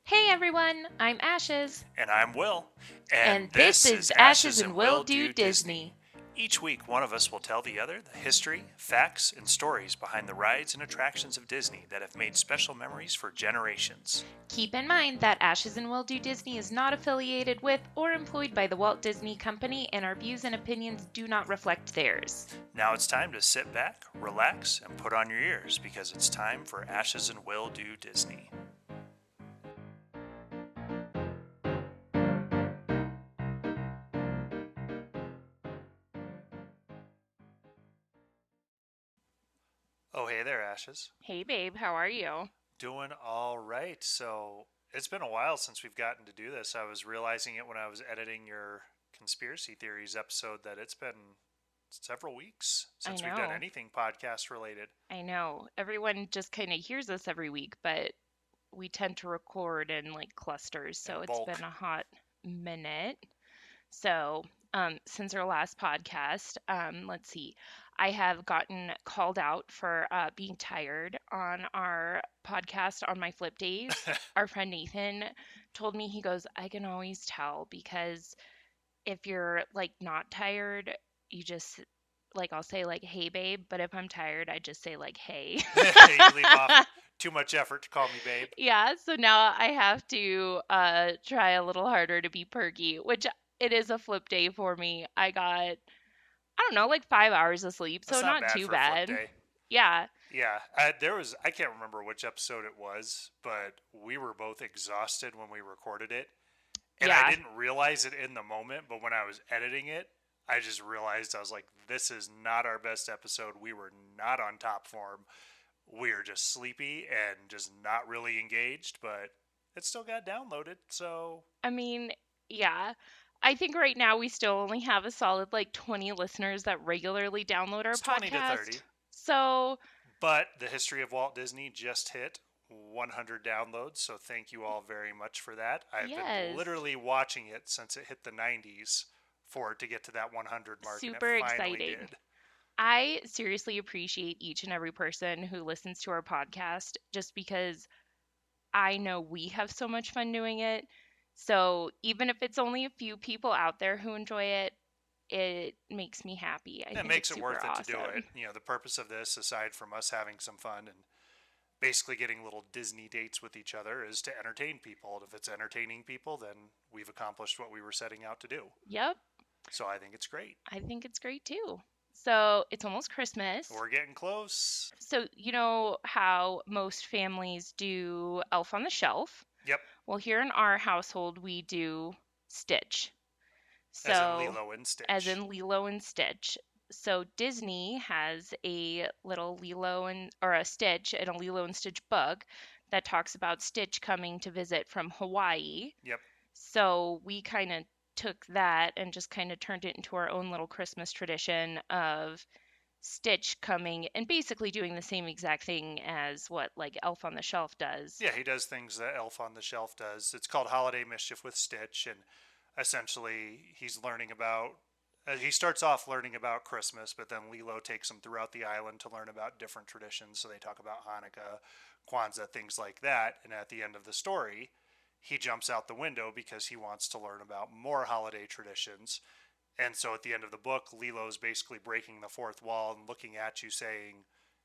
Hey everyone, I'm Ashes, And I'm Will. and And this this is is Ashes Ashes and and Will Will Do Do Disney. Disney. Each week, one of us will tell the other the history, facts, and stories behind the rides and attractions of Disney that have made special memories for generations. Keep in mind that Ashes and Will Do Disney is not affiliated with or employed by the Walt Disney Company, and our views and opinions do not reflect theirs. Now it's time to sit back, relax, and put on your ears because it's time for Ashes and Will Do Disney. Oh, hey there, Ashes. Hey babe, how are you? Doing all right. So it's been a while since we've gotten to do this. I was realizing it when I was editing your conspiracy theories episode that it's been several weeks I since we've done know, anything podcast related. I know. Everyone just kind of hears us every week, but we tend to record in like clusters, In so it's been bulk. a hot minute. So, since our last podcast, let's see, I have gotten called out for being tired on our podcast on my flip days. Our friend Nathan told me, he goes, I can always tell because if you're like not tired, you just like, I'll say like, hey, babe, but if I'm tired, I just say like, hey. You leave off with too much effort to call me babe. Yeah, so now I have to try a little harder to be perky, which it is a flip day for me. I got, I don't know, like 5 hours of sleep, so That's not not bad too for a flip bad. day. Yeah. Yeah, I can't remember which episode it was, but we were both exhausted when we recorded it. And I Yeah. didn't realize it in the moment, but when I was editing it, I just realized I was like, this is not our best episode. We were not on top form. We are just sleepy and just not really engaged, but it still got downloaded. So I mean, yeah. I think right now we still only have a solid like 20 listeners that regularly download our it's 20 to podcast. 30. So, But the history of Walt Disney just hit 100 downloads. So thank you all very much for that. I've been yes, literally watching it since it hit the 90s for it to get to that 100 mark, and it super finally exciting. did. I seriously appreciate each and every person who listens to our podcast just because I know we have so much fun doing it. So even if it's only a few people out there who enjoy it, it makes me happy. I It think it's makes it super worth it to do it. awesome. The purpose of this, aside from us having some fun and basically getting little Disney dates with each other, is to entertain people. And if it's entertaining people, then we've accomplished what we were setting out to do. Yep, So I think it's great. I think it's great too. So it's almost Christmas. We're getting close. So you know how most families do Elf on the Shelf? Yep, Well, here in our household, we do Stitch. as in So, Lilo and as Stitch. in Lilo and Stitch. So Disney has a little Lilo and or a Stitch and a Lilo and Stitch book that talks about Stitch coming to visit from Hawaii. Yep. So we kind of took that and just kind of turned it into our own little Christmas tradition of Stitch coming and basically doing the same exact thing as what like Elf on the Shelf does. Yeah, he does things that Elf on the Shelf does. It's called Holiday Mischief with Stitch, and essentially he's learning about. He starts off learning about Christmas, but then Lilo takes him throughout the island to learn about different traditions. So they talk about Hanukkah, Kwanzaa, things like that. And at the end of the story, he jumps out the window because he wants to learn about more holiday traditions. And so at the end of the book, Lilo's basically breaking the fourth wall and looking at you saying,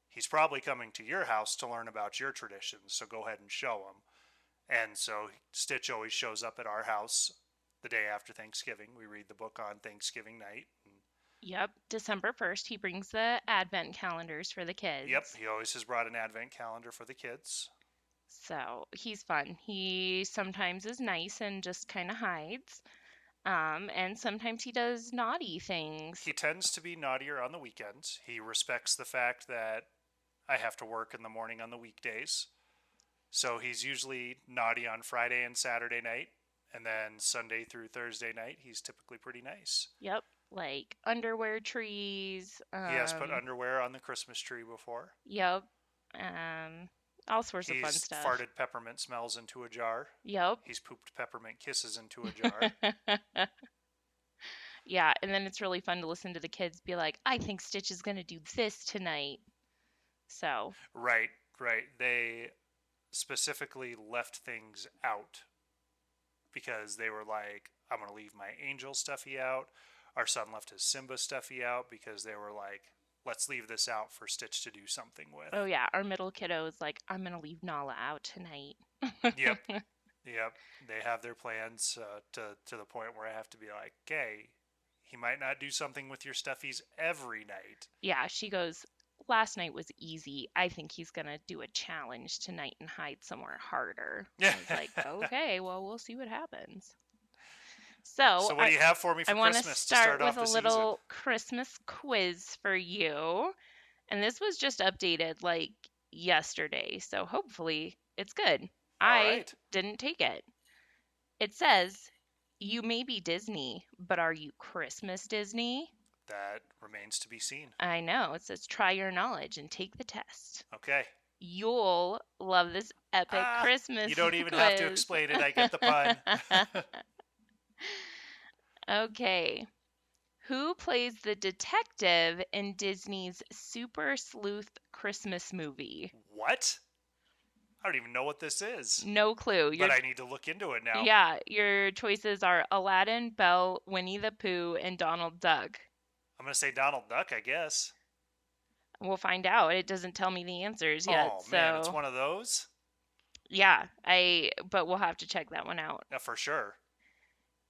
he's probably coming to your house to learn about your traditions, so go ahead and show him. And so Stitch always shows up at our house the day after Thanksgiving. We read the book on Thanksgiving night. And Yep, December 1st, he brings the advent calendars for the yep, kids. he always has brought an advent calendar for the kids. So he's fun. He sometimes is nice and just kind of hides. And sometimes he does naughty things. He tends to be naughtier on the weekends. He respects the fact that I have to work in the morning on the weekdays. So he's usually naughty on Friday and Saturday night. And then Sunday through Thursday night, he's typically pretty nice. Yep, like underwear trees. He has put underwear on the Christmas tree before. Yep. Um, all sorts of fun He's stuff. farted peppermint smells into a jar. Yep. He's pooped peppermint kisses into a jar. Yeah, and then it's really fun to listen to the kids be like, I think Stitch is going to do this tonight. So, Right, right. specifically left things out because they were like, I'm going to leave my Angel stuffy out. Our son left his Simba stuffy out because they were like, let's leave this out for Stitch to do something with. Oh yeah, our middle kiddo is like, I'm gonna leave Nala out tonight. Yep. Yep. They have their plans to the point where I have to be like, okay, he might not do something with your stuffies every night. Yeah, she goes, last night was easy. I think he's gonna do a challenge tonight and hide somewhere harder. Yeah. I was like, okay, well, we'll see what happens. So what do you have for me for I want to Christmas to start off with the a little Christmas quiz for you. And this was just updated like yesterday, so hopefully it's good. All I right. didn't take it. It says, you may be Disney, but are you Christmas Disney? That remains to be seen. I know. It says, try your knowledge and take the test. Okay. You'll love this epic Christmas You don't even quiz. have to explain it. I get the pun. Okay. Who plays the detective in Disney's Super Sleuth Christmas movie? What? I don't even know what this is. No clue. But I need to look into it now. Yeah, your choices are Aladdin, Belle, Winnie the Pooh, and Donald Duck. I'm going to say Donald Duck, I guess. We'll find out. It doesn't tell me the answers yet. Oh, man, it's one of those? Yeah, but we'll have to check that one out. Yeah, for sure.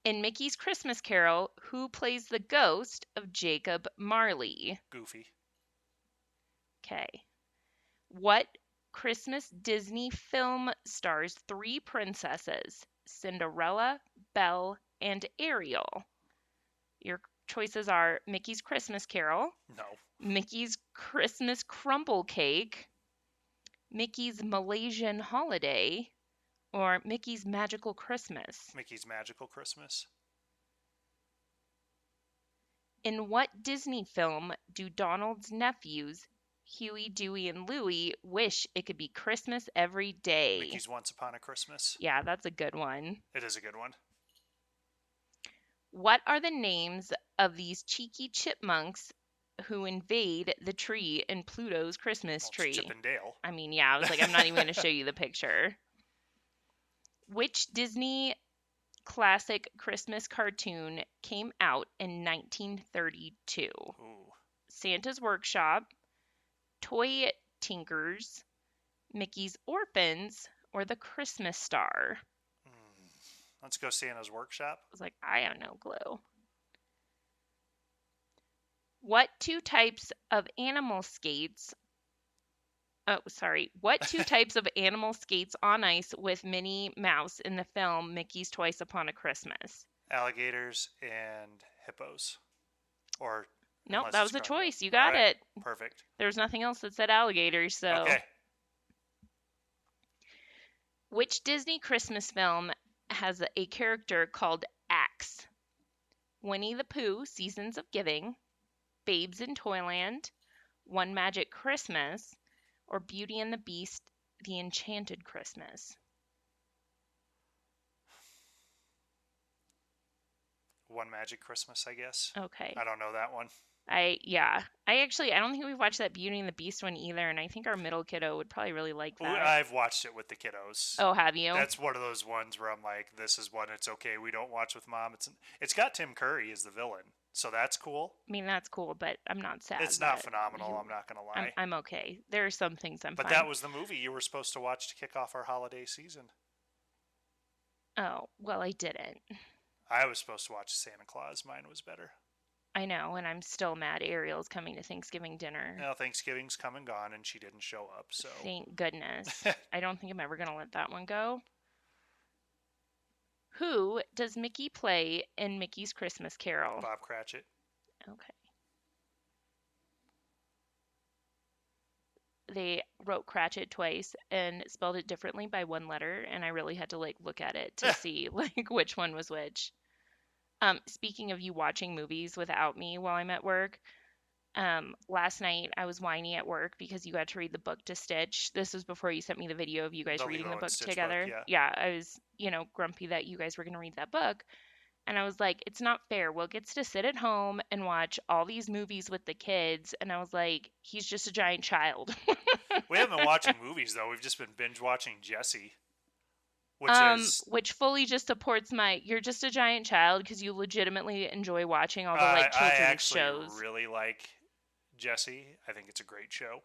In Mickey's Christmas Carol, who plays the ghost of Jacob Marley? Goofy. Okay. What Christmas Disney film stars 3 princesses? Cinderella, Belle, and Ariel. Your choices are Mickey's Christmas Carol, No. Mickey's Christmas Crumble Cake, Mickey's Malaysian Holiday, or Mickey's Magical Christmas. Mickey's Magical Christmas. In what Disney film do Donald's nephews, Huey, Dewey, and Louie, wish it could be Christmas every day? Mickey's Once Upon a Christmas. Yeah, that's a good one. It is a good one. What are the names of these cheeky chipmunks who invade the tree in Pluto's Christmas tree? Chip and Dale. I mean, yeah, I was like, I'm not even going to show you the picture. Which Disney classic Christmas cartoon came out in 1932? Ooh. Santa's Workshop, Toy Tinkers, Mickey's Orphans, or The Christmas Star? Let's go Santa's Workshop. I was like, I have no clue. What 2 types of animal skates on ice with Minnie Mouse in the film Mickey's Twice Upon a Christmas? Alligators and hippos. Or nope, that was a choice. You got right. it. Perfect. There was nothing else that said alligators, so. Okay. Which Disney Christmas film has a character called Axe? Winnie the Pooh, Seasons of Giving, Babes in Toyland, One Magic Christmas, or Beauty and the Beast, The Enchanted Christmas? One Magic Christmas, I guess. Okay. I don't know that one. I don't think we've watched that Beauty and the Beast one either, and I think our middle kiddo would probably really like that. I've watched it with the kiddos. Oh, have you? That's one of those ones where I'm like, this is one it's okay we don't watch with mom. It's got Tim Curry as the villain, so that's cool. I mean, that's cool, but I'm not sad. It's not phenomenal, I'm not going to lie. I'm okay. There are some things I'm But fine. that was the movie you were supposed to watch to kick off our holiday season. Oh, well, I didn't. I was supposed to watch Santa Claus. Mine was better. I know, and I'm still mad Ariel's coming to Thanksgiving dinner. Well, Thanksgiving's come and gone, and she didn't show up, so... Thank goodness. I don't think I'm ever going to let that one go. Who does Mickey play in Mickey's Christmas Carol? Bob Cratchit. Okay. They wrote Cratchit twice and spelled it differently by 1 letter, and I really had to look at it to see which one was which. Speaking of you watching movies without me while I'm at work, last night I was whiny at work because you got to read the book to Stitch. This was before you sent me the video of you guys reading the book together. Yeah, I was, grumpy that you guys were going to read that book. And I was like, it's not fair. Will gets to sit at home and watch all these movies with the kids. And I was like, he's just a giant child. We haven't been watching movies, though. We've just been binge watching Jessie, which is Which fully just supports my, you're just a giant child because you legitimately enjoy watching all the like I children's actually shows. really like Jessie. I think it's a great show.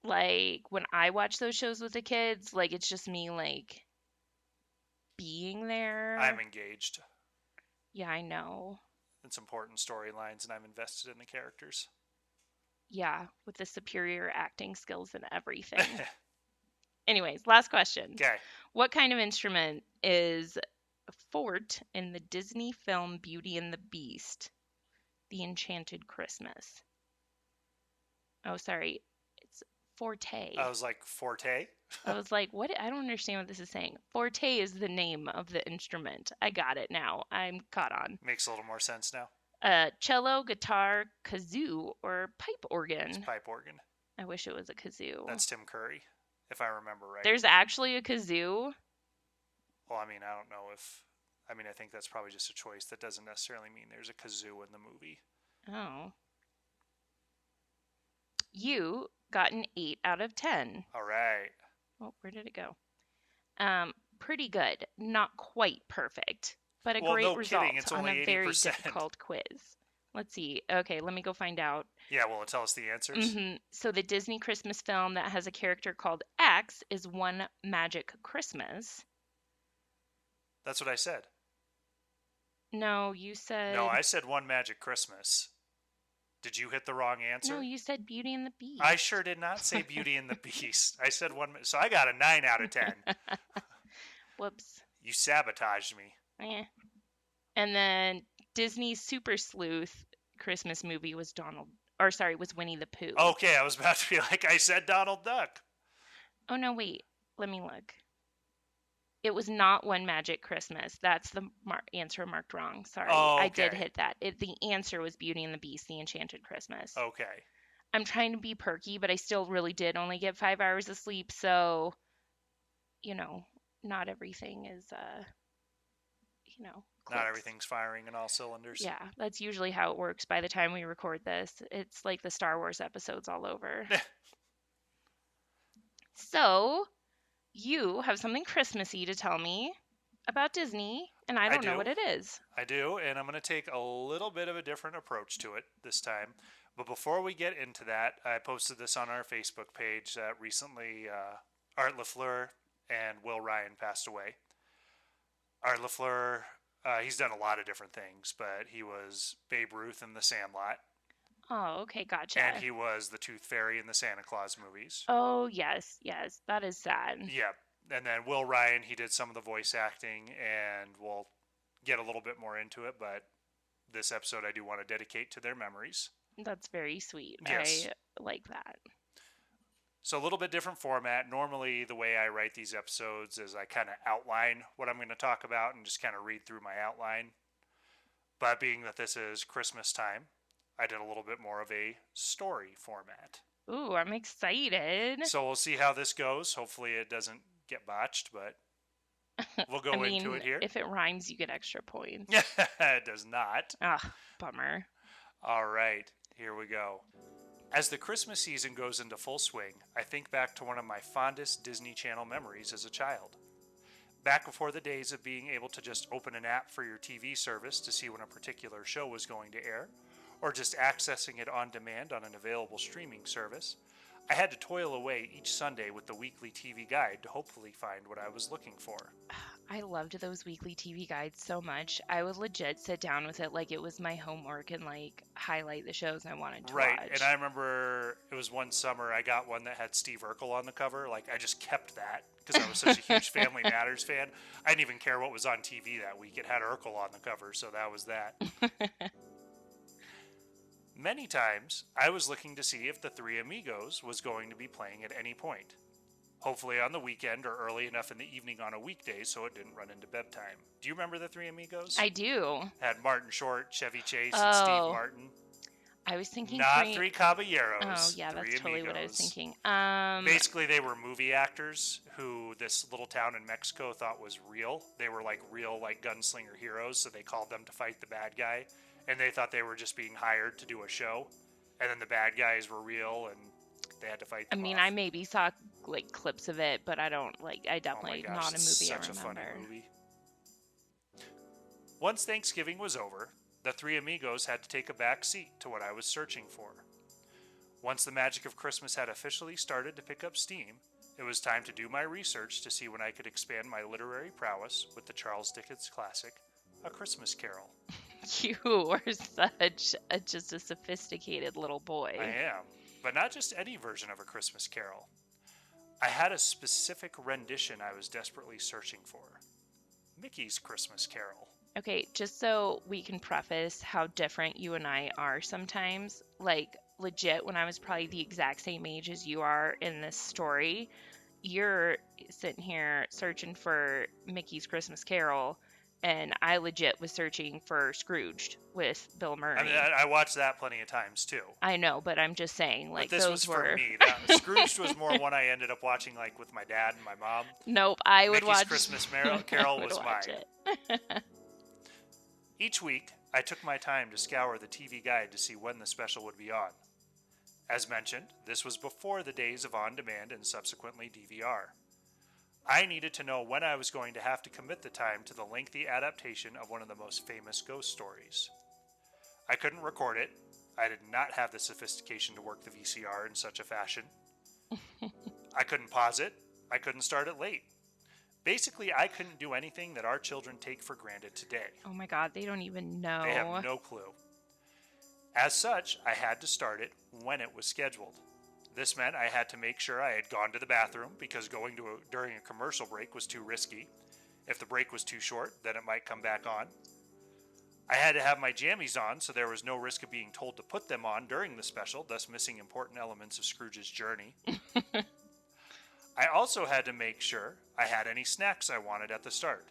Like when I watch those shows with the kids, like it's just me like being I'm there. engaged. Yeah, I know. It's important storylines, and I'm invested in the characters. Yeah, with the superior acting skills and everything. Anyways, last question. Okay. What kind of instrument is Fort in the Disney film Beauty and the Beast, The Enchanted Christmas? Oh, sorry. It's Forte. I was like, Forte? I was like, what? I don't understand what this is saying. Forte is the name of the instrument. I got it now. I'm caught on. Makes a little more sense now. Cello, guitar, kazoo, or pipe It's organ. pipe organ. I wish it was a kazoo. That's Tim Curry, if I remember right. There's actually a kazoo. Well, I mean, I don't know if. I mean, I think that's probably just a choice. That doesn't necessarily mean there's a kazoo in the movie. Oh. You got an 8 out of 10. All right. Oh, where did it go? Pretty good. Not quite perfect, but a Well, great no result kidding. It's on only a very 80%. difficult quiz. Let's see. Okay, let me go find out. Yeah, will it tell us the answers? So the Disney Christmas film that has a character called X is One Magic Christmas. That's what I said. No, you said. No, I said One Magic Christmas. Did you hit the wrong answer? No, you said Beauty and the Beast. I sure did not say Beauty and the Beast. I said one. So I got a 9 out of 10. Whoops. You sabotaged me. Eh. And then Disney's Super Sleuth Christmas movie was was Winnie the Pooh. Okay, I was about to be like, I said Donald Duck. Oh no, wait. Let me look. It was not One Magic Christmas. That's the answer marked wrong. Sorry. Oh, okay. I did hit that. The answer was Beauty and the Beast, The Enchanted Christmas. Okay. I'm trying to be perky, but I still really did only get 5 hours of sleep, so not everything is clicks. Not everything's firing in all cylinders. Yeah, that's usually how it works by the time we record this. It's like the Star Wars episodes all over. So, you have something Christmassy to tell me about Disney, and I don't know what it is. I do, and I'm going to take a little bit of a different approach to it this time. But before we get into that, I posted this on our Facebook page that recently Art LaFleur and Will Ryan passed away. Art LaFleur, he's done a lot of different things, but he was Babe Ruth in The Sandlot. Oh, okay, gotcha. And he was the Tooth Fairy in the Santa Claus movies. Oh, yes, that is sad. Yeah, and then Will Ryan, he did some of the voice acting, and we'll get a little bit more into it, but this episode I do want to dedicate to their memories. That's very sweet. Yes. I like that. So a little bit different format. Normally, the way I write these episodes is I kind of outline what I'm going to talk about and just kind of read through my outline. But being that this is Christmas time, I did a little bit more of a story format. Ooh, I'm excited. So we'll see how this goes. Hopefully it doesn't get botched, but we'll go into it here. If it rhymes, you get extra points. It does not. Ah, bummer. All right, here we go. As the Christmas season goes into full swing, I think back to one of my fondest Disney Channel memories as a child. Back before the days of being able to just open an app for your TV service to see when a particular show was going to air, or just accessing it on demand on an available streaming service, I had to toil away each Sunday with the weekly TV guide to hopefully find what I was looking for. I loved those weekly TV guides so much. I would legit sit down with it like it was my homework and like highlight the shows I wanted to watch. Right, and I remember it was one summer I got one that had Steve Urkel on the cover. Like, I just kept that because I was such a huge Family Matters fan. I didn't even care what was on TV that week. It had Urkel on the cover, so that was that. Many times, I was looking to see if the Three Amigos was going to be playing at any point. Hopefully on the weekend or early enough in the evening on a weekday so it didn't run into bedtime. Do you remember the Three Amigos? I do. Had Martin Short, Chevy Chase, and Steve Martin. I was thinking Not three. Three Oh, Caballeros, yeah, that's Three totally what I was Amigos. thinking. Basically, they were movie actors who this little town in Mexico thought was real. They were like real, like gunslinger heroes, so they called them to fight the bad guy. And they thought they were just being hired to do a show. And then the bad guys were real, and they had to fight I them mean, I off. maybe saw like clips of it, but I don't like. I Oh my definitely gosh, not a it's movie I such a funny remember. movie. Once Thanksgiving was over, the Three Amigos had to take a back seat to what I was searching for. Once the magic of Christmas had officially started to pick up steam, it was time to do my research to see when I could expand my literary prowess with the Charles Dickens classic, A Christmas Carol. You were such just a sophisticated little I boy. am, but not just any version of A Christmas Carol. I had a specific rendition I was desperately searching for. Mickey's Christmas Carol. Okay, just so we can preface how different you and I are sometimes, like legit, when I was probably the exact same age as you are in this story, you're sitting here searching for Mickey's Christmas Carol, and I legit was searching for Scrooged with Bill I mean, Murray. I watched that plenty of times too. I know, but I'm just saying, But like, this was those for were. me. That Scrooged was more one I ended up watching like with my dad and my mom. Nope, I would Mickey's watch. Christmas I Carol would was watch mine. it. Each week, I took my time to scour the TV guide to see when the special would be on. As mentioned, this was before the days of on demand and subsequently DVR. I needed to know when I was going to have to commit the time to the lengthy adaptation of one of the most famous ghost stories. I couldn't record it. I did not have the sophistication to work the VCR in such a fashion. I couldn't pause it. I couldn't start it late. Basically, I couldn't do anything that our children take for granted today. Oh my god, they don't even They have know. no clue. As such, I had to start it when it was scheduled. This meant I had to make sure I had gone to the bathroom because going during a commercial break was too risky. If the break was too short, then it might come back on. I had to have my jammies on so there was no risk of being told to put them on during the special, thus missing important elements of Scrooge's journey. I also had to make sure I had any snacks I wanted at the start.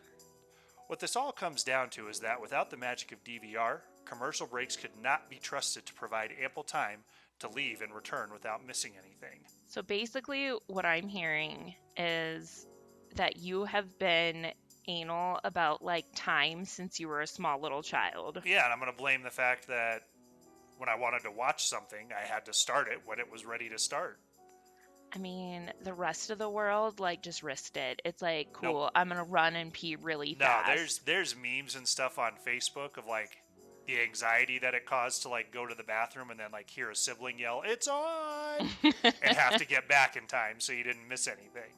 What this all comes down to is that without the magic of DVR, commercial breaks could not be trusted to provide ample time to leave and return without missing anything. So basically, what I'm hearing is that you have been anal about like time since you were a small little child. Yeah, and I'm going to blame the fact that when I wanted to watch something, I had to start it when it was ready to start. I mean, the rest of the world like just risked it. It's like, cool, Nope. I'm gonna run and pee really No, fast. there's memes and stuff on Facebook of like the anxiety that it caused to like go to the bathroom and then like hear a sibling yell, "It's on!" and have to get back in time so you didn't miss anything.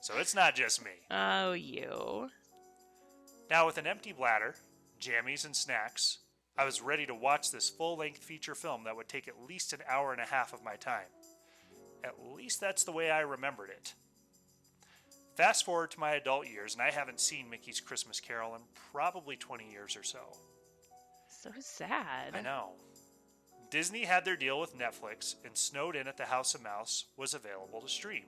So it's not just me. Oh, you. Now with an empty bladder, jammies and snacks, I was ready to watch this full-length feature film that would take at least an hour and a half of my time. At least that's the way I remembered it. Fast forward to my adult years, and I haven't seen Mickey's Christmas Carol in probably 20 years or so. So sad. I know. Disney had their deal with Netflix, and Snowed In at the House of Mouse was available to stream.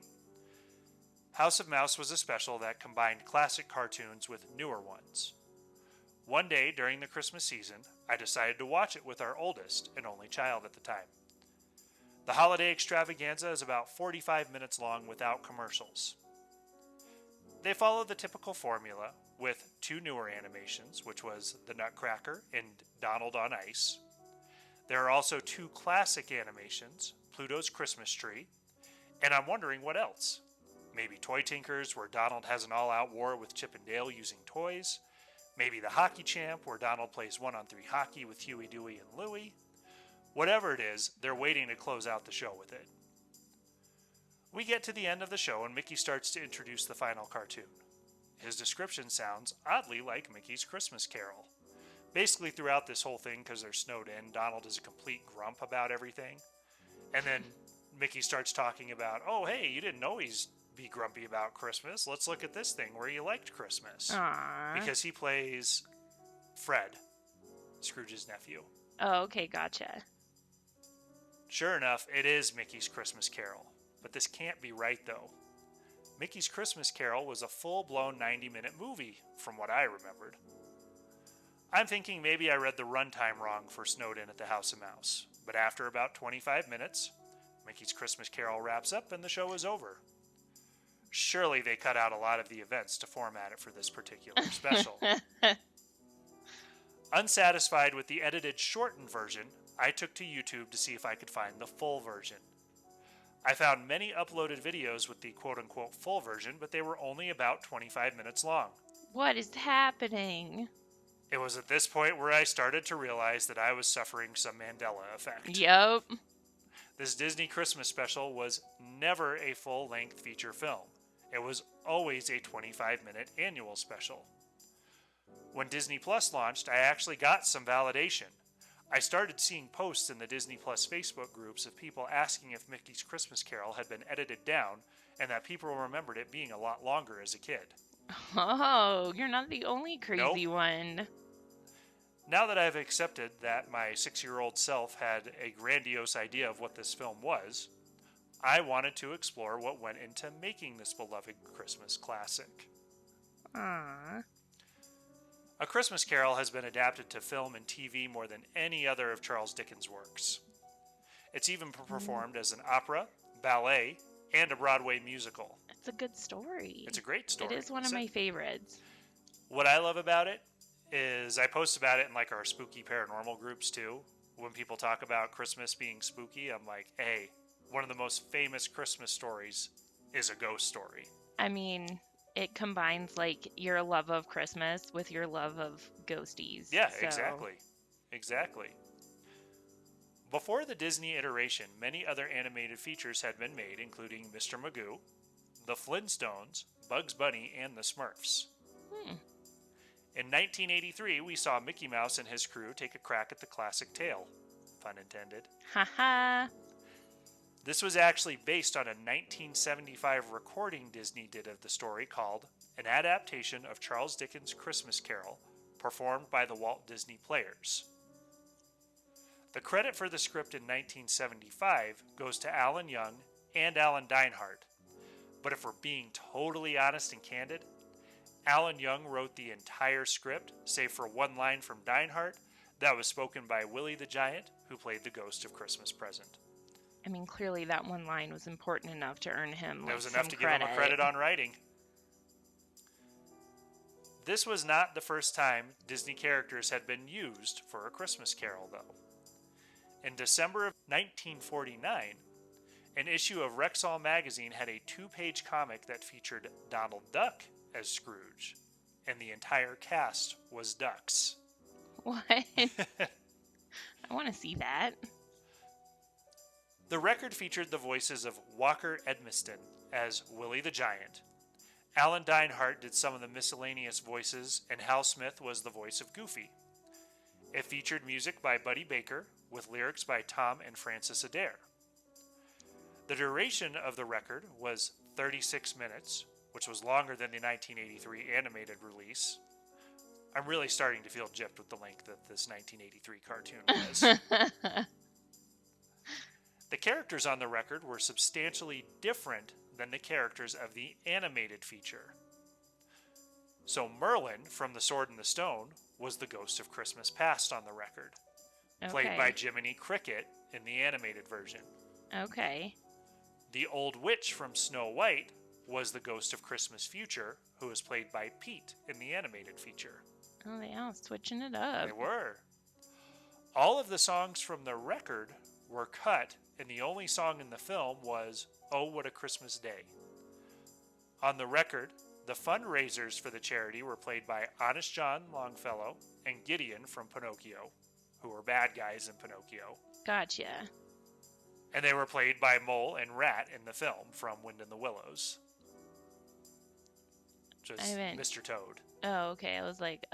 House of Mouse was a special that combined classic cartoons with newer ones. One day during the Christmas season, I decided to watch it with our oldest and only child at the time. The holiday extravaganza is about 45 minutes long without commercials. They follow the typical formula with two newer animations, which was The Nutcracker and Donald on Ice. There are also two classic animations, Pluto's Christmas Tree, and I'm wondering what else. Maybe Toy Tinkers, where Donald has an all-out war with Chip and Dale using toys. Maybe The Hockey Champ, where Donald plays 1-on-3 hockey with Huey, Dewey, and Louie. Whatever it is, they're waiting to close out the show with it. We get to the end of the show and Mickey starts to introduce the final cartoon. His description sounds oddly like Mickey's Christmas Carol. Basically throughout this whole thing, because they're snowed in, Donald is a complete grump about everything. And then Mickey starts talking about, oh hey, you didn't know he's be grumpy about Christmas. Let's look at this thing where he liked Christmas. Aww. Because he plays Fred, Scrooge's nephew. Oh, okay, gotcha. Sure enough, it is Mickey's Christmas Carol. But this can't be right, though. Mickey's Christmas Carol was a full-blown 90-minute movie, from what I remembered. I'm thinking maybe I read the runtime wrong for Snowed In at the House of Mouse, but after about 25 minutes, Mickey's Christmas Carol wraps up and the show is over. Surely they cut out a lot of the events to format it for this particular special. Unsatisfied with the edited shortened version, I took to YouTube to see if I could find the full version. I found many uploaded videos with the quote-unquote full version, but they were only about 25 minutes long. What is happening? It was at this point where I started to realize that I was suffering some Mandela effect. Yep. This Disney Christmas special was never a full-length feature film. It was always a 25-minute annual special. When Disney Plus launched, I actually got some validation. I started seeing posts in the Disney Plus Facebook groups of people asking if Mickey's Christmas Carol had been edited down and that people remembered it being a lot longer as a kid. Oh, you're not the only crazy one. Now that I've accepted that my 6-year-old self had a grandiose idea of what this film was, I wanted to explore what went into making this beloved Christmas classic. Aww. A Christmas Carol has been adapted to film and TV more than any other of Charles Dickens' works. It's even performed as an opera, ballet, and a Broadway musical. It's a good story. It's a great story. It is one of my favorites. What I love about it is I post about it in like our spooky paranormal groups too. When people talk about Christmas being spooky, I'm like, hey, one of the most famous Christmas stories is a ghost story. I mean, it combines like your love of Christmas with your love of ghosties. Yeah, exactly. Before the Disney iteration, many other animated features had been made, including Mr. Magoo, The Flintstones, Bugs Bunny, and the Smurfs. In 1983, we saw Mickey Mouse and his crew take a crack at the classic tale. Pun intended. Haha. This was actually based on a 1975 recording Disney did of the story called An Adaptation of Charles Dickens' Christmas Carol, performed by the Walt Disney Players. The credit for the script in 1975 goes to Alan Young and Alan Dinehart, but if we're being totally honest and candid, Alan Young wrote the entire script, save for one line from Dinehart that was spoken by Willie the Giant, who played the ghost of Christmas Present. I mean, clearly that one line was important enough to earn him That was some enough to credit. give him a credit on writing. This was not the first time Disney characters had been used for A Christmas Carol, though. In December of 1949, an issue of Rexall magazine had a 2-page comic that featured Donald Duck as Scrooge, and the entire cast was ducks. What? I want to see that. The record featured the voices of Walker Edmiston as Willie the Giant. Alan Dinehart did some of the miscellaneous voices, and Hal Smith was the voice of Goofy. It featured music by Buddy Baker, with lyrics by Tom and Francis Adair. The duration of the record was 36 minutes, which was longer than the 1983 animated release. I'm really starting to feel gypped with the length that this 1983 cartoon was. The characters on the record were substantially different than the characters of the animated feature. So Merlin from The Sword and the Stone was the ghost of Christmas Past on the record, played by Jiminy Cricket in the animated version. Okay. The Old Witch from Snow White was the ghost of Christmas Future, who was played by Pete in the animated feature. Oh, they are switching it up. They were. All of the songs from the record were cut, and the only song in the film was Oh, What a Christmas Day. On the record, the fundraisers for the charity were played by Honest John Longfellow and Gideon from Pinocchio, who were bad guys in Pinocchio. Gotcha. And they were played by Mole and Rat in the film from Wind in the Willows. Which was Mr. Toad. Oh, okay. I was like,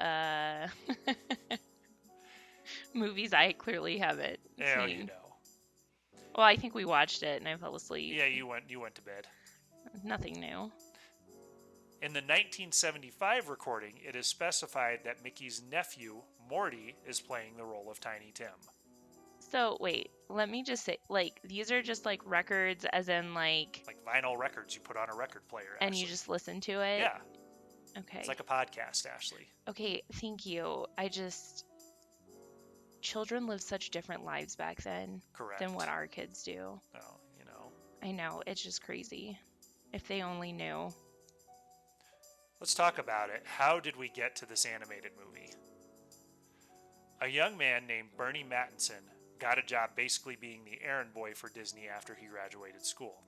movies I clearly haven't seen. You know. Well, I think we watched it and I fell asleep. Yeah, you went to bed. Nothing new. In the 1975 recording, it is specified that Mickey's nephew, Morty, is playing the role of Tiny Tim. So, wait, let me just say, like, these are just, like, records as in, like... Like vinyl records you put on a record player, and you just listen to it? Yeah. It's Okay. like a podcast, Ashley. Okay, thank you. Children live such different lives back then than what Correct. our kids do. Oh, I know, it's just crazy. If they only knew. let's talk about it. How did we get to this animated movie? A young man named Bernie Mattinson got a job basically being the errand boy for Disney after he graduated school.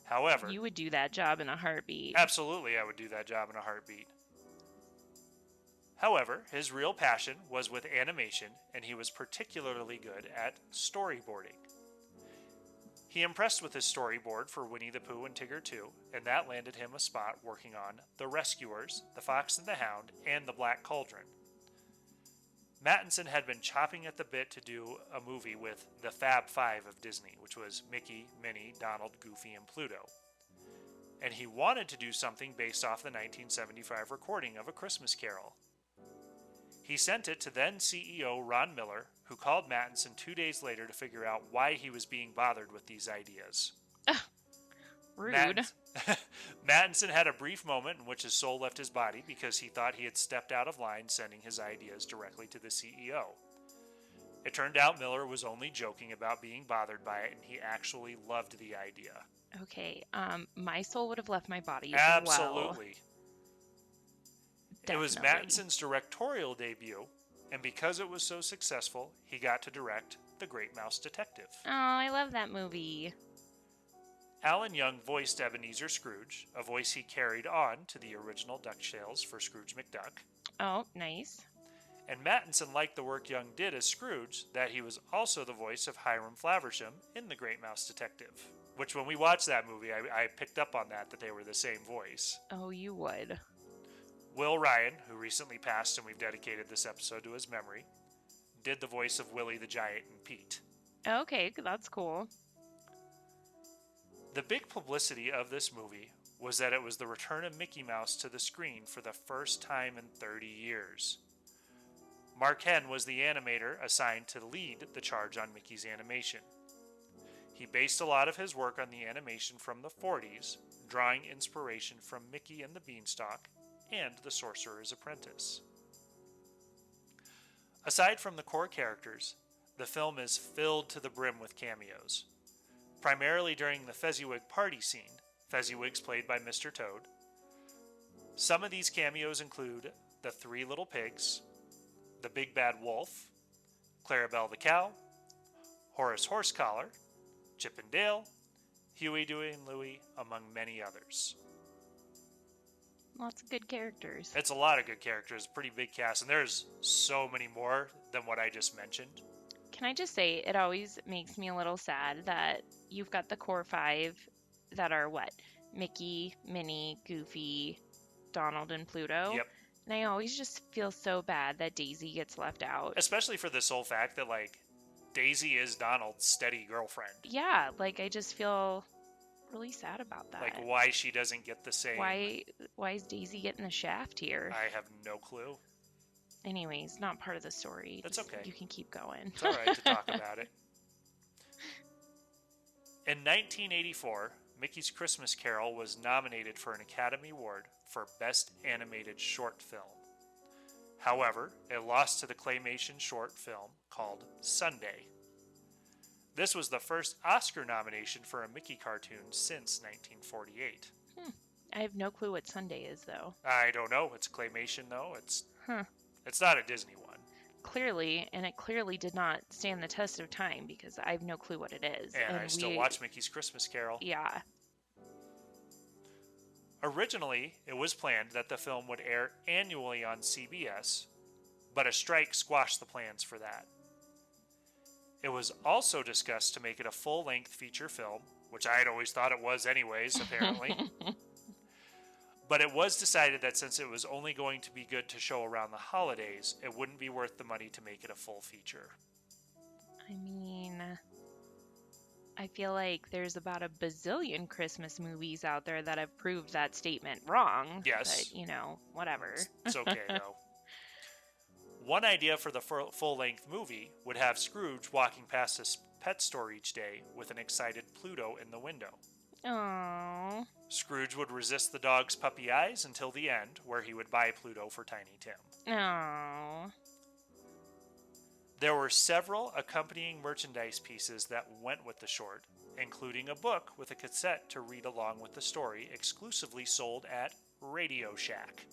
However, You would do that job in a heartbeat. absolutely, I would do that job in a heartbeat. However, his real passion was with animation, and he was particularly good at storyboarding. He impressed with his storyboard for Winnie the Pooh and Tigger 2, and that landed him a spot working on The Rescuers, The Fox and the Hound, and The Black Cauldron. Mattinson had been chopping at the bit to do a movie with the Fab Five of Disney, which was Mickey, Minnie, Donald, Goofy, and Pluto. And he wanted to do something based off the 1975 recording of A Christmas Carol. He sent it to then CEO Ron Miller, who called Mattinson 2 days later to figure out why he was being bothered with these ideas. Rude. Mattinson had a brief moment in which his soul left his body because he thought he had stepped out of line sending his ideas directly to the CEO. It turned out Miller was only joking about being bothered by it, and he actually loved the idea. Okay, my soul would have left my body as well. Absolutely. It was Mattinson's directorial debut, and because it was so successful, he got to direct The Great Mouse Detective. Oh, I love that movie. Alan Young voiced Ebenezer Scrooge, a voice he carried on to the original DuckTales for Scrooge McDuck. Oh, nice. And Mattinson liked the work Young did as Scrooge, that he was also the voice of Hiram Flaversham in The Great Mouse Detective. Which, when we watched that movie, I picked up on that they were the same voice. Oh, you would. Will Ryan, who recently passed and we've dedicated this episode to his memory, did the voice of Willie the Giant and Pete. Okay, that's cool. The big publicity of this movie was that it was the return of Mickey Mouse to the screen for the first time in 30 years. Mark Henn was the animator assigned to lead the charge on Mickey's animation. He based a lot of his work on the animation from the 40s, drawing inspiration from Mickey and the Beanstalk and The Sorcerer's Apprentice. Aside from the core characters, the film is filled to the brim with cameos. Primarily during the Fezziwig party scene, Fezziwig's played by Mr. Toad. Some of these cameos include the Three Little Pigs, the Big Bad Wolf, Clarabelle the Cow, Horace Horsecollar, Chip and Dale, Huey, Dewey, and Louie, among many others. Lots of good characters. It's a lot of good characters, pretty big cast, and there's so many more than what I just mentioned. Can I just say, it always makes me a little sad that you've got the core five that are what? Mickey, Minnie, Goofy, Donald, and Pluto. Yep. And I always just feel so bad that Daisy gets left out. Especially for the sole fact that, Daisy is Donald's steady girlfriend. Yeah, I just feel really sad about that. Why she doesn't get the same... Why is Daisy getting the shaft here? I have no clue. Anyways, not part of the story. That's okay. You can keep going. It's all right to talk about it. In 1984, Mickey's Christmas Carol was nominated for an Academy Award for Best Animated Short Film. However, it lost to the claymation short film called Sunday. This was the first Oscar nomination for a Mickey cartoon since 1948. I have no clue what Sunday is, though. I don't know. It's claymation, though. It's not a Disney one. Clearly, and it clearly did not stand the test of time because I have no clue what it is. And I still watch Mickey's Christmas Carol. Yeah. Originally, it was planned that the film would air annually on CBS, but a strike squashed the plans for that. It was also discussed to make it a full-length feature film, which I had always thought it was anyways, apparently. But it was decided that since it was only going to be good to show around the holidays, it wouldn't be worth the money to make it a full feature. I mean, I feel like there's about a bazillion Christmas movies out there that have proved that statement wrong. Yes. But, whatever. It's okay, though. One idea for the full-length movie would have Scrooge walking past his pet store each day with an excited Pluto in the window. Oh. Scrooge would resist the dog's puppy eyes until the end, where he would buy Pluto for Tiny Tim. Oh. There were several accompanying merchandise pieces that went with the short, including a book with a cassette to read along with the story, exclusively sold at Radio Shack.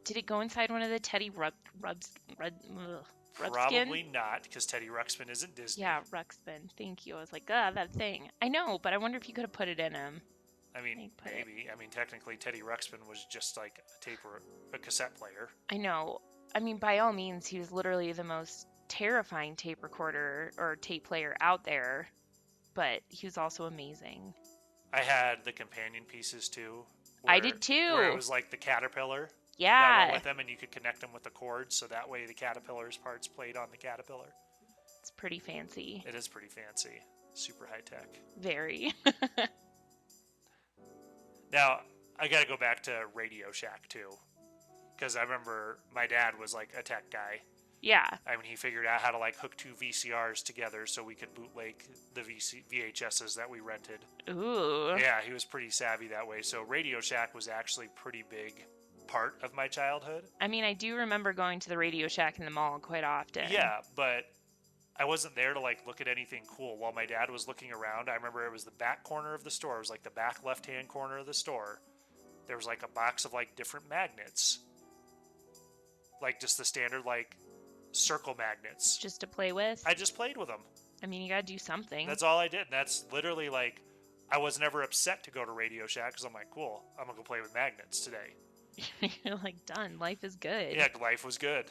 Did it go inside one of the Teddy Ruxpin? Probably not, because Teddy Ruxpin isn't Disney. Yeah, Ruxpin. Thank you. I was like, that thing. I know, but I wonder if you could have put it in him. I mean, maybe. I mean, technically, Teddy Ruxpin was just like a cassette player. I know. I mean, by all means, he was literally the most terrifying tape recorder or tape player out there, but he was also amazing. I had the companion pieces too. I did too. Where it was like the caterpillar. Yeah. That went with them, and you could connect them with the cord, so that way the caterpillar's parts played on the caterpillar. It's pretty fancy. It is pretty fancy. Super high tech. Very. Now, I gotta go back to Radio Shack too, because I remember my dad was like a tech guy. Yeah. I mean, he figured out how to like hook two VCRs together so we could bootleg the VHSs that we rented. Ooh. Yeah, he was pretty savvy that way. So Radio Shack was actually pretty big part of my childhood. I mean, I do remember going to the Radio Shack in the mall quite often. Yeah, but I wasn't there to like look at anything cool. While my dad was looking around, I remember it was the back corner of the store. It was like the back left-hand corner of the store. There was like a box of like different magnets. Like just the standard like circle magnets. Just to play with? I just played with them. I mean, you gotta do something. That's all I did. And that's literally like, I was never upset to go to Radio Shack because I'm like, cool, I'm gonna go play with magnets today. You're like, done. Life is good. Yeah, life was good.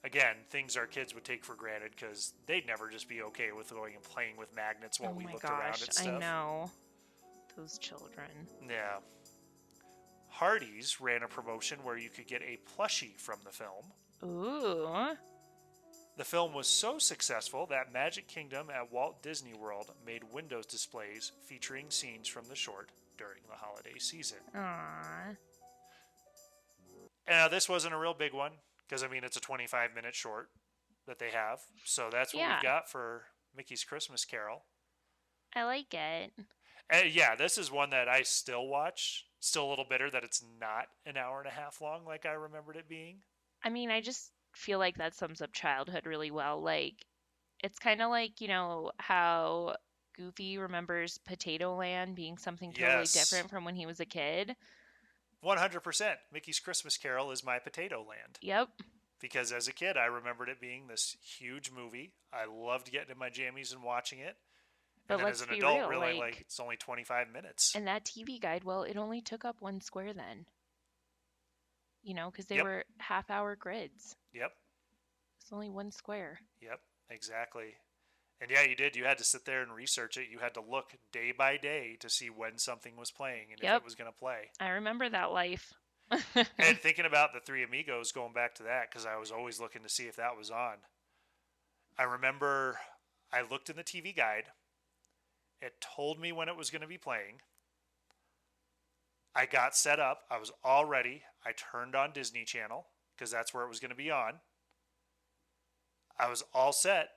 Again, things our kids would take for granted because they'd never just be okay with going and playing with magnets while we looked around at stuff. I know. Those children. Yeah. Hardee's ran a promotion where you could get a plushie from the film. Ooh. The film was so successful that Magic Kingdom at Walt Disney World made windows displays featuring scenes from the short during the holiday season. Aww. Now, this wasn't a real big one, because, I mean, it's a 25-minute short that they have. So that's what we've got for Mickey's Christmas Carol. I like it. And yeah, this is one that I still watch. Still a little bitter that it's not an hour and a half long like I remembered it being. I mean, I just feel like that sums up childhood really well. Like, it's kind of like, you know, how Goofy remembers Potato Land being something totally different from when he was a kid. 100%. Mickey's Christmas Carol is my Potato Land. Yep. Because as a kid, I remembered it being this huge movie. I loved getting in my jammies and watching it. But and then let's as an be adult, real, really, like, it's only 25 minutes. And that TV guide, well, it only took up one square then. You know, because they were half-hour grids. Yep. It's only one square. Yep, exactly. And yeah, you did. You had to sit there and research it. You had to look day by day to see when something was playing and if it was going to play. I remember that life. And thinking about the Three Amigos, going back to that, because I was always looking to see if that was on. I remember I looked in the TV guide. It told me when it was going to be playing. I got set up. I was all ready. I turned on Disney Channel because that's where it was going to be on. I was all set.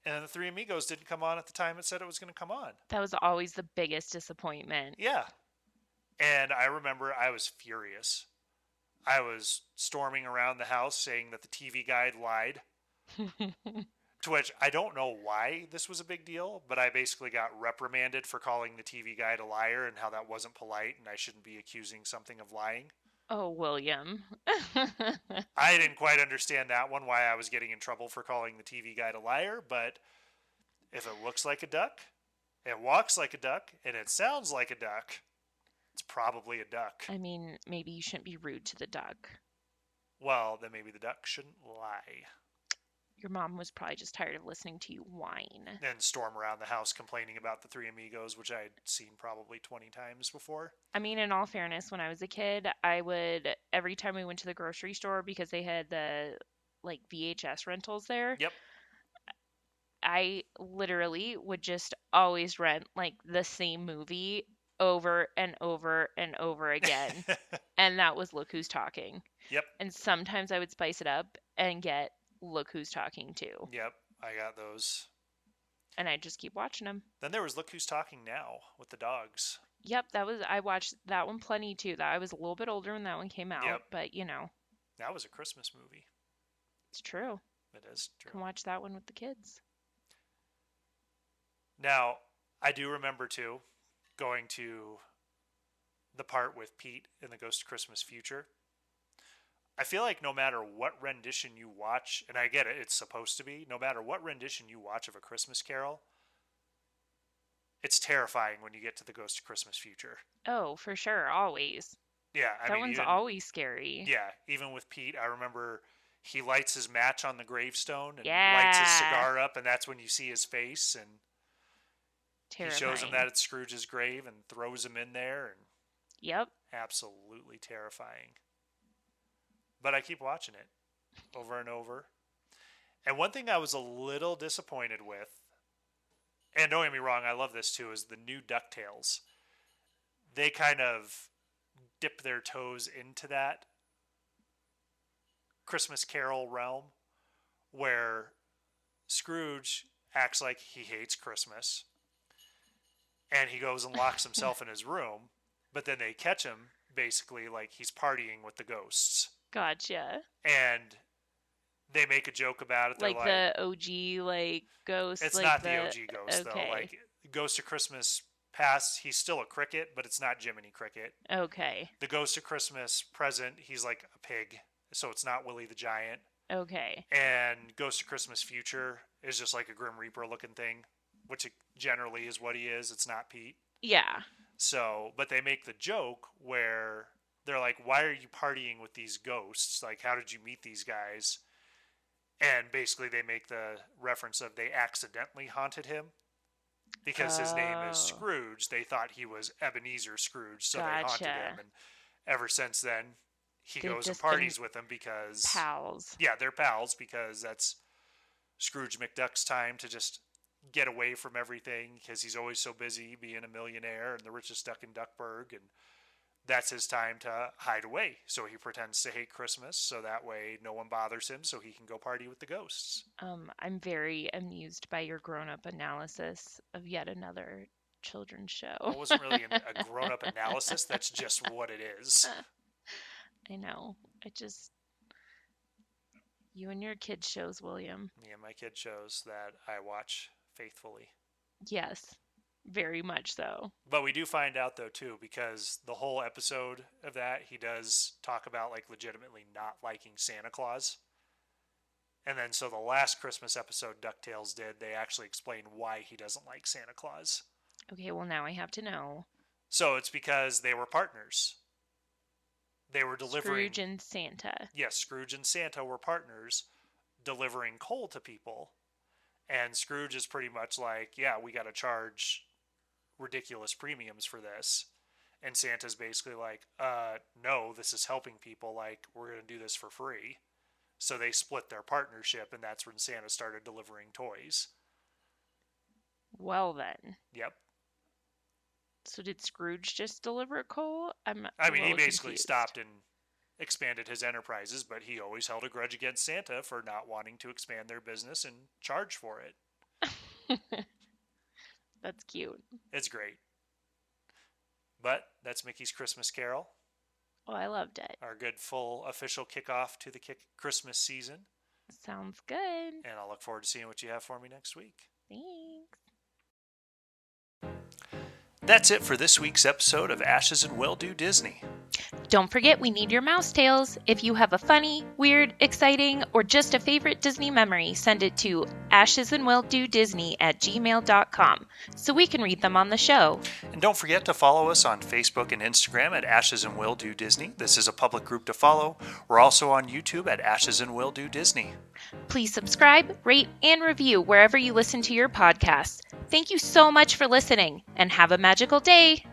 And then the Three Amigos didn't come on at the time it said it was going to come on. That was always the biggest disappointment. Yeah. And I remember I was furious. I was storming around the house saying that the TV guide lied. To which I don't know why this was a big deal, but I basically got reprimanded for calling the TV guide a liar and how that wasn't polite and I shouldn't be accusing something of lying. Oh, William. I didn't quite understand that one, why I was getting in trouble for calling the TV guide a liar, but if it looks like a duck, it walks like a duck, and it sounds like a duck, it's probably a duck. I mean, maybe you shouldn't be rude to the duck. Well, then maybe the duck shouldn't lie. Your mom was probably just tired of listening to you whine. And storm around the house complaining about the Three Amigos, which I'd seen probably 20 times before. I mean, in all fairness, when I was a kid, I would, every time we went to the grocery store, because they had the, like, VHS rentals there. Yep. I literally would just always rent, like, the same movie over and over and over again. And that was Look Who's Talking. Yep. And sometimes I would spice it up and get Look Who's Talking too. Yep, I got those. And I just keep watching them. Then there was Look Who's Talking Now with the dogs. Yep, I watched that one plenty too. That I was a little bit older when that one came Yep. out, but That was a Christmas movie. it's true. It is true. Can watch that one with the kids. Now, I do remember too going to the part with Pete in the Ghost of Christmas Future. I feel like no matter what rendition you watch, and I get it, it's supposed to be, no matter what rendition you watch of A Christmas Carol, it's terrifying when you get to the Ghost of Christmas Future. Oh, for sure, always. Yeah, I That mean, one's even always scary. yeah, even with Pete, I remember he lights his match on the gravestone and lights his Yeah. cigar up, and that's when you see his face, and he shows him Terrifying. that it's Scrooge's grave and throws him in there, and Yep. absolutely terrifying. But I keep watching it over and over. And one thing I was a little disappointed with, and don't get me wrong, I love this too, is the new DuckTales. They kind of dip their toes into that Christmas Carol realm where Scrooge acts like he hates Christmas and he goes and locks himself in his room, but then they catch him basically like he's partying with the ghosts. Gotcha. And they make a joke about it. They're Like the OG, like ghost. it's like not the OG ghost okay. though. Like Ghost of Christmas Past, he's still a cricket, but it's not Jiminy Cricket. Okay. The Ghost of Christmas Present, he's like a pig, so it's not Willie the Giant. Okay. And Ghost of Christmas Future is just like a Grim Reaper looking thing, which it generally is what he is. It's not Pete. Yeah. So, but they make the joke where they're like, why are you partying with these ghosts? Like, how did you meet these guys? And basically they make the reference of they accidentally haunted him because his name is Scrooge. They thought he was Ebenezer Scrooge, so they haunted him. And ever since then, he They've goes and just parties with them because pals. Yeah, they're pals because that's Scrooge McDuck's time to just get away from everything because he's always so busy being a millionaire and the richest duck in Duckburg, and that's his time to hide away. So he pretends to hate Christmas so that way no one bothers him so he can go party with the ghosts. I'm very amused by your grown-up analysis of yet another children's show. Well, it wasn't really a grown-up analysis. That's just what it is. I know. You and your kids shows, William. Me and my kid shows that I watch faithfully. Yes, very much so. But we do find out though too, because the whole episode of that he does talk about like legitimately not liking Santa Claus. And then so the last Christmas episode DuckTales did, they actually explain why he doesn't like Santa Claus. Okay, well now I have to know. So it's because they were partners. They were delivering Scrooge and Santa. Yes, Scrooge and Santa were partners delivering coal to people. And Scrooge is pretty much like, yeah, we got to charge ridiculous premiums for this. And Santa's basically like, no, this is helping people. Like, we're going to do this for free. So they split their partnership, and that's when Santa started delivering toys. Well then. Yep. So did Scrooge just deliver coal? I mean, he basically stopped and expanded his enterprises, but he always held a grudge against Santa for not wanting to expand their business and charge for it. That's cute. It's great. But that's Mickey's Christmas Carol. Oh, I loved it. Our good full official kickoff to the Christmas season. Sounds good. And I'll look forward to seeing what you have for me next week. Thanks. That's it for this week's episode of Ashes and Will Do Disney. Don't forget we need your mouse tales. If you have a funny, weird, exciting, or just a favorite Disney memory, send it to ashesandwilldodisney@gmail.com so we can read them on the show. And don't forget to follow us on Facebook and Instagram at Ashes and Will Do Disney. This is a public group to follow. We're also on YouTube at Ashes and Will Do Disney. Please subscribe, rate, and review wherever you listen to your podcasts. Thank you so much for listening, and have a magical day.